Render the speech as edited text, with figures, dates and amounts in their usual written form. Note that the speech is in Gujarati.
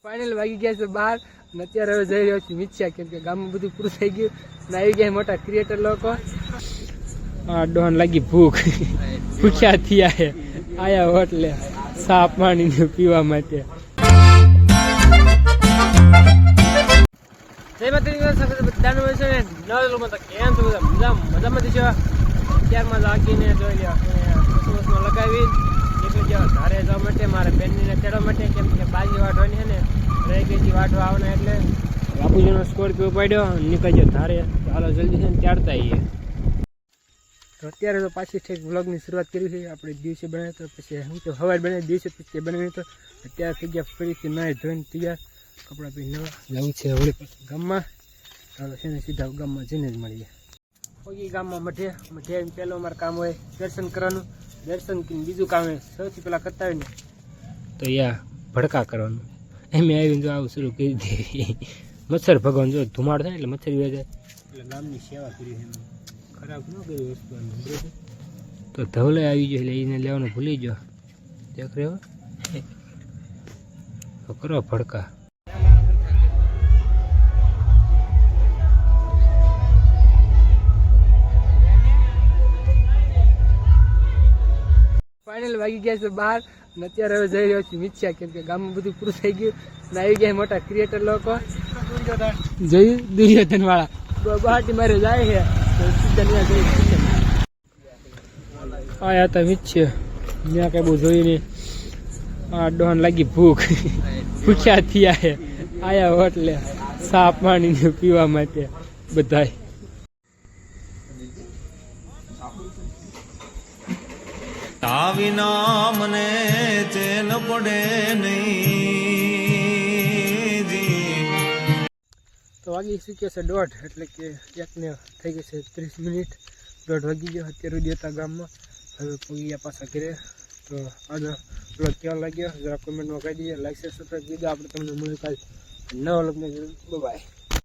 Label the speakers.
Speaker 1: ફાઇનલ વાગી ગયા છે 12 અને અત્યારે હવે જઈ રહ્યો છું મિચ્છા, કેમ કે ગામમાં બધું પૂરું થઈ ગયું અને આવી ગયા મોટા ક્રિએટર લોકો. આ ડોન લાગી ભૂખ, ભૂખ્યા થયા છે, આયા હોટલે સા પાણી પીવા માટે. જય માતાજી, બધાને હોય છે ને નવા લોકો તો કેમ છો બધા મજામાં છો? અત્યારમાં લાગીને જોઈ લો વસ્તુમાં લગાવી નીકળી જાવ ધારે જવા માટે, મારા બેનને તેડવા માટે, કેમ કે બાજી વાટવાની છે ને રહી ગઈ હતી વાટવા આવવાના, એટલે બાપુજીનો સ્કોર્પિયો પાડ્યો નીકળી ગયો ધારે. ચાલો જલ્દી છે ને ત્યારતા આવીએ. તો અત્યારે તો પાછી ઠેક વ્લોગની શરૂઆત કરી છે. આપણે દિવસે બનાવ્યો તો પછી હું તો સવારે બનાવી, દિવસે પછી બનાવ્યું તો અત્યારે થઈ ગયા ફરીથી નાહી ધોઈને તૈયાર, કપડાં પહેરી નવા જવું છે વળી પાછું ગામમાં. ચાલો છે ને સીધા ગામમાં જઈને જ મળીએ. પગી ગામમાં મઠે આવીને પહેલું અમારું કામ હોય દર્શન કરવાનું. દર્શન કરીને બીજું કામ હોય સૌથી પહેલાં કરતા હોય ને તો યા ભડકા કરવાનું. એમ આવીને જો આવું શરૂ કરી દે. મચ્છર ભગવાન જો ધુમાડ થાય એટલે મચ્છર વે જાય, એટલે ગામની સેવા કરી છે. ખરાબ ન કરી વસ્તુ તો ધવલે આવી ગયો એટલે એને લેવાનું ભૂલી ગયો. દેખ રહ્યો તો કરો ભડકા. ફાઇનલ વાગી ગયા છે 12 અને અત્યારે હવે જઈ રહ્યો છું મિચ્છા, કેમ કે ગામમાં બધું પૂરું થઈ ગયું અને આવી ગયા મોટા ક્રિએટર લોકો. જોયું દુર્યોધન વાળા બહાટી મારે જાય છે. આયા હતા મિચ્છા, ત્યાં કઈ બહુ જોયું નહીં. આ ડોન લાગી ભૂખ, ભૂખ્યા થયા છે, આયા હોટલે સા પાણી પીવા માટે બધાય.
Speaker 2: વિના મને ચેન પડે નહીં.
Speaker 1: તો વાગી શીખ્યો છે 1:30, એટલે કે એકને થઈ ગઈ છે 30 મિનિટ. 1:30 વાગી ગયો અત્યારે સુધી હતા ગામમાં. હવે પગી ગયા પાછા ઘરે. તો આજે બ્લોગ કેવો લાગ્યો જરા કોમેન્ટમાં કહી દઈએ. લાઈક શેર સબસ્ક્રાઈબ કરી દો. આપણે તમને મળ્યું કાલે નવા બ્લોગમાં. બાય.